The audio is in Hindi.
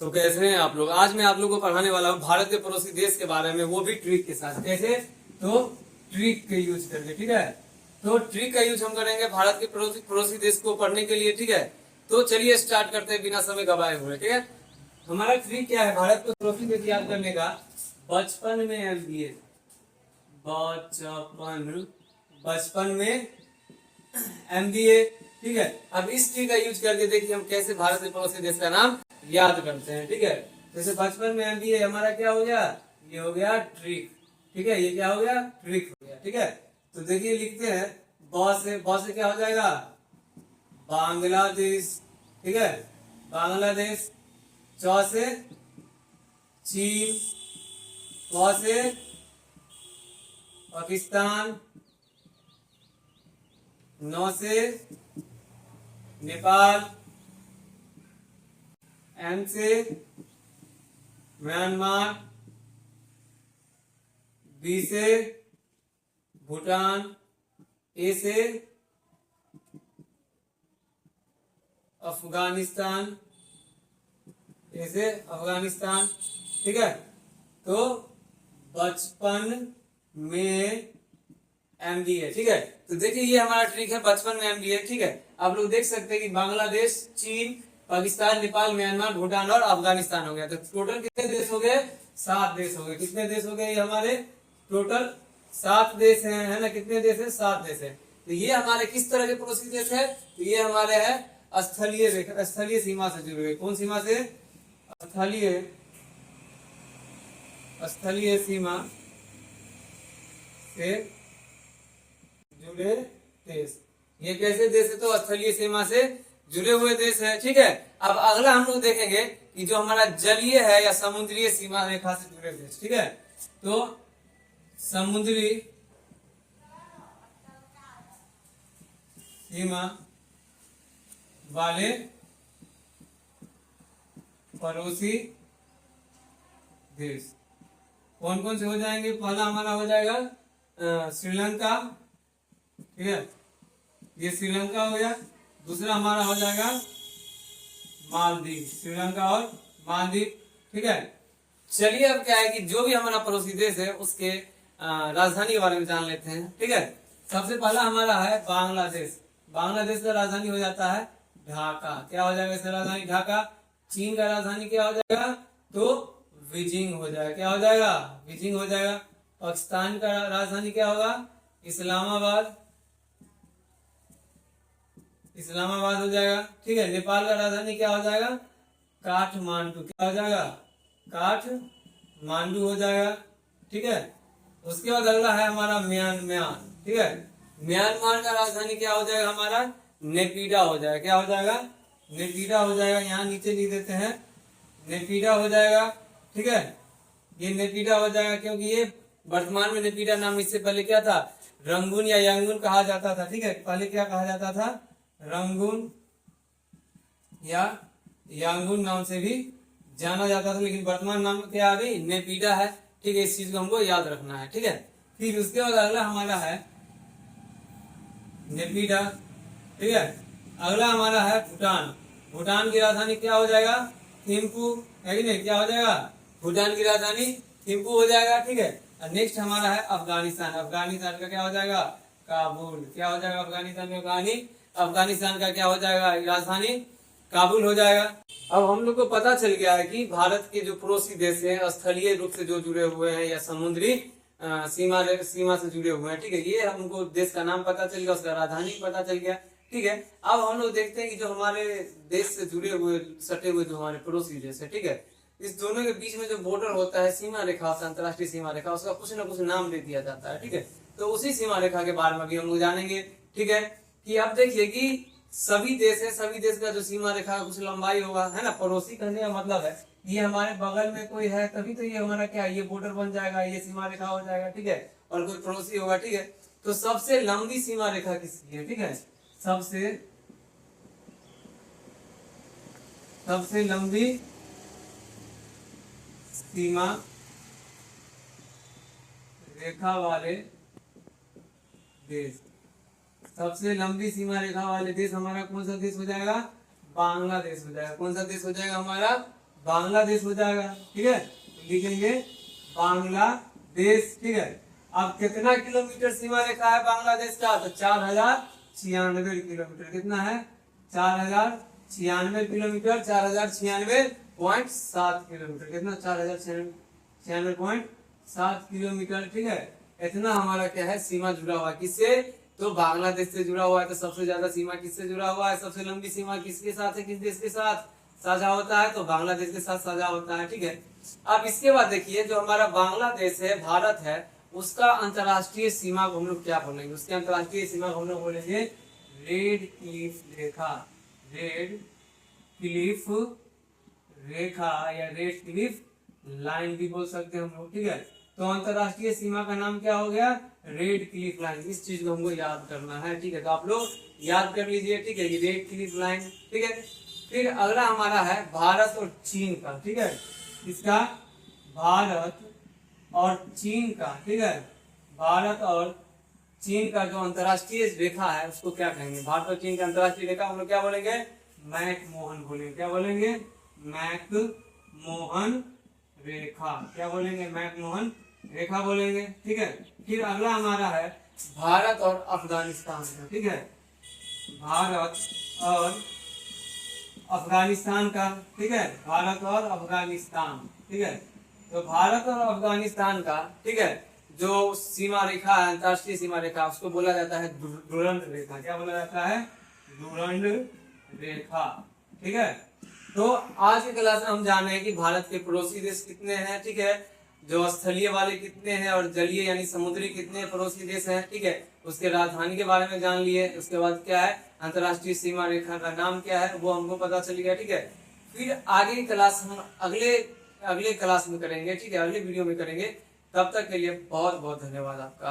तो कैसे हैं आप लोग। आज मैं आप लोगों को पढ़ाने वाला हूँ भारत के पड़ोसी देश के बारे में, वो भी ट्रिक के साथ। कैसे? तो ट्रिक के यूज करके, ठीक है। तो ट्रिक का यूज हम करेंगे भारत के पड़ोसी देश को पढ़ने के लिए, ठीक है। तो चलिए स्टार्ट करते हैं बिना समय गवाए हुए, ठीक है। हमारा ट्रिक क्या है भारत को पड़ोसी देश याद करने का? बचपन में MBA, बचपन में MBA, ठीक है। अब इस ट्रिक का यूज करके देखिए हम कैसे भारत के पड़ोसी देश का नाम याद करते हैं, ठीक है। जैसे बचपन में MBA हमारा क्या हो गया? ये हो गया ट्रिक, ठीक है। ये क्या हो गया? ट्रिक हो गया, ठीक है। तो देखिए लिखते हैं ब से क्या हो जाएगा? बांग्लादेश, ठीक है, बांग्लादेश। च से चीन, प से पाकिस्तान, न से नेपाल, M से म्यांमार, B से भूटान, A से अफगानिस्तान, A से अफगानिस्तान, ठीक है। तो बचपन में MBA, ठीक है। तो देखिए ये हमारा ट्रिक है, बचपन में MBA, ठीक है। आप लोग देख सकते हैं कि बांग्लादेश, चीन, पाकिस्तान, नेपाल, म्यांमार, भूटान और अफगानिस्तान हो गया। तो टोटल कितने देश हो गए? 7 देश हो गए। कितने देश हो गए? ये हमारे टोटल 7 देश हैं, है ना। कितने देश है? 7 देश है। तो ये हमारे किस तरह के पड़ोसी देश है? तो ये हमारे है स्थलीय सीमा से जुड़े हुए। कौन सीमा से? स्थलीय सीमा से जुड़े देश। ये कैसे देश है? तो स्थलीय सीमा से जुड़े हुए देश है, ठीक है। अब अगला हम लोग देखेंगे कि जो हमारा जलीय है या समुद्रीय सीमा रेखा से जुड़े देश, ठीक है। तो समुद्री सीमा वाले पड़ोसी देश कौन कौन से हो जाएंगे? पहला हमारा हो जाएगा श्रीलंका, ठीक है, ये श्रीलंका हो गया। दूसरा हमारा हो जाएगा मालदीव, श्रीलंका और मालदीव, ठीक है। चलिए अब क्या है कि जो भी हमारा पड़ोसी देश है उसके राजधानी के बारे में जान लेते हैं, ठीक है। सबसे पहला हमारा है बांग्लादेश। बांग्लादेश का राजधानी हो जाता है ढाका। क्या हो जाएगा इसका राजधानी? ढाका। चीन का राजधानी क्या हो जाएगा? तो बीजिंग हो जाएगा। क्या हो जाएगा? बीजिंग हो जाएगा। पाकिस्तान का राजधानी क्या होगा? इस्लामाबाद हो जाएगा, ठीक है। नेपाल का राजधानी क्या हो जाएगा? काठमांडू। क्या हो जाएगा? काठमांडू हो जाएगा, ठीक है। उसके बाद अगला है हमारा म्यांमार, ठीक है। म्यांमार का राजधानी क्या हो जाएगा? हमारा नेपीडा हो जाएगा। क्या हो जाएगा? नेपीडा हो जाएगा। यहाँ नीचे लिख देते हैं, नेपीडा हो जाएगा, ठीक है। ये नेपीडा हो जाएगा क्योंकि ये वर्तमान में नेपीडा नाम, इससे पहले क्या था? रंगून या यांगून कहा जाता था, ठीक है। पहले क्या कहा जाता था? रंगून या यांगून नाम से भी जाना जाता था, लेकिन वर्तमान नाम क्या अभी नेपीडा है, ठीक है। इस चीज को हमको याद रखना है, ठीक है। फिर उसके बाद अगला हमारा है नेपीडा, ठीक है। अगला हमारा है भूटान। भूटान की राजधानी क्या हो जाएगा? थिम्पू, है कि नहीं? क्या हो जाएगा? भूटान की राजधानी थिम्पू हो जाएगा, ठीक है। और नेक्स्ट हमारा है अफगानिस्तान। अफगानिस्तान का क्या हो जाएगा? काबुल। क्या हो जाएगा? अफगानिस्तान का क्या हो जाएगा? राजधानी काबुल हो जाएगा। अब हम लोग को पता चल गया है कि भारत के जो पड़ोसी देश हैं स्थलीय रूप से जो जुड़े हुए हैं या समुद्री सीमा से जुड़े हुए हैं, ठीक है। ये हमको देश का नाम पता चल गया, उसका राजधानी पता चल गया, ठीक है। अब हम लोग देखते हैं कि जो हमारे देश से जुड़े हुए सटे हुए जो हमारे पड़ोसी देश है, ठीक है, इस दोनों के बीच में जो बॉर्डर होता है, सीमा रेखा, अंतरराष्ट्रीय सीमा रेखा, उसका कुछ ना कुछ नाम दे दिया जाता है, ठीक है। तो उसी सीमा रेखा के बारे में भी हम लोग जानेंगे, ठीक है। कि अब देखिए कि सभी देश है, सभी देश का जो सीमा रेखा का कुछ लंबाई होगा, है ना। पड़ोसी कहने का मतलब है ये हमारे बगल में कोई है तभी तो ये हमारा क्या, ये बॉर्डर बन जाएगा, ये सीमा रेखा हो जाएगा, ठीक है। और कोई पड़ोसी होगा, ठीक है। तो सबसे लंबी सीमा रेखा किसकी है? ठीक है, सबसे लंबी सीमा रेखा वाले देश, सबसे लंबी सीमा रेखा वाले देश हमारा कौन सा देश हो जाएगा? बांग्लादेश हो जाएगा। कौन सा देश हो जाएगा हमारा? बांग्लादेश हो जाएगा, ठीक है। तो लिखेंगे बांग्लादेश, ठीक है। अब कितना किलोमीटर सीमा रेखा है बांग्लादेश का, तो 4096 किलोमीटर। कितना है? 4096 किलोमीटर, 4096.7 किलोमीटर। कितना? 4096.7 किलोमीटर, ठीक है। इतना हमारा क्या है, सीमा जुड़ा हुआ है। किससे? तो बांग्लादेश से जुड़ा हुआ है। तो सबसे ज्यादा सीमा किससे जुड़ा हुआ है? सबसे लंबी सीमा किसके साथ है? किस देश के साथ साझा होता है? तो बांग्लादेश के साथ साझा होता है, ठीक है। अब इसके बाद देखिए, जो हमारा बांग्लादेश है, भारत है, उसका अंतरराष्ट्रीय सीमा को हम लोग क्या बोलेंगे? उसके अंतरराष्ट्रीय सीमा को हम लोग बोलेंगे रेड क्लिफ रेखा। रेड क्लिफ रेखा या रेड क्लिफ लाइन भी बोल सकते हैं हम लोग, ठीक है। तो अंतरराष्ट्रीय सीमा का नाम क्या हो गया? Red Cliff line. इस चीज को हमको याद करना है, ठीक है। तो आप लोग याद कर लीजिए, ठीक है, ये रेड क्लिफ लाइन, ठीक है। फिर अगला हमारा है भारत और चीन का, ठीक है। इसका भारत और चीन का, ठीक है। भारत और चीन का जो अंतरराष्ट्रीय रेखा है उसको क्या कहेंगे? भारत और चीन का अंतरराष्ट्रीय रेखा हम लोग क्या बोलेंगे? मैकमोहन बोलेंगे। क्या बोलेंगे? मैकमोहन रेखा। क्या बोलेंगे? मैकमोहन रेखा बोलेंगे, ठीक है। फिर अगला हमारा है भारत और अफगानिस्तान का, ठीक है। भारत और अफगानिस्तान का, ठीक है। भारत और अफगानिस्तान, ठीक है। तो भारत और अफगानिस्तान का, ठीक है, जो सीमा रेखा है, अंतरराष्ट्रीय सीमा रेखा, उसको बोला जाता है डुरंड रेखा। क्या बोला जाता है? डुरंड रेखा, ठीक है। तो आज की क्लास में हम जान रहे हैं कि भारत के पड़ोसी देश कितने हैं, ठीक है, जो स्थलीय वाले कितने हैं और जलीय यानी समुद्री कितने पड़ोसी देश हैं, ठीक है। उसके राजधानी के बारे में जान लिए। उसके बाद क्या है, अंतरराष्ट्रीय सीमा रेखा का नाम क्या है वो हमको पता चल गया, ठीक है। फिर आगे की क्लास हम अगले क्लास में करेंगे, ठीक है, अगले वीडियो में करेंगे। तब तक के लिए बहुत बहुत धन्यवाद आपका।